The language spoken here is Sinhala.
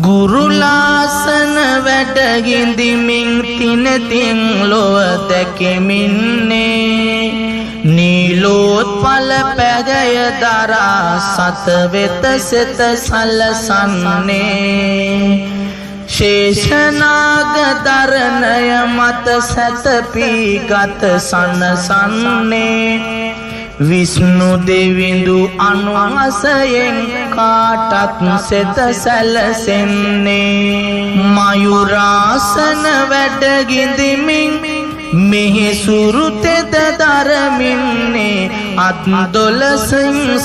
ගුරුලාසන වැඩගින්දිමින් තිනතින් ලොව දැකෙමින්නේ නීලෝත්පල පැගය දරා සත වෙත සෙත සලසන්නේ ශේෂනාග දරණය මත සැතපී ගත සනසන්නේ විෂ්ණු දෙවිඳු අනුහසයෙන් කාටත් සෙත සැලසෙන්නේ මයුරාසන වැඩගින්දිමින් මෙහි සුරු තෙද දරමින්නේ අත් දොළසින්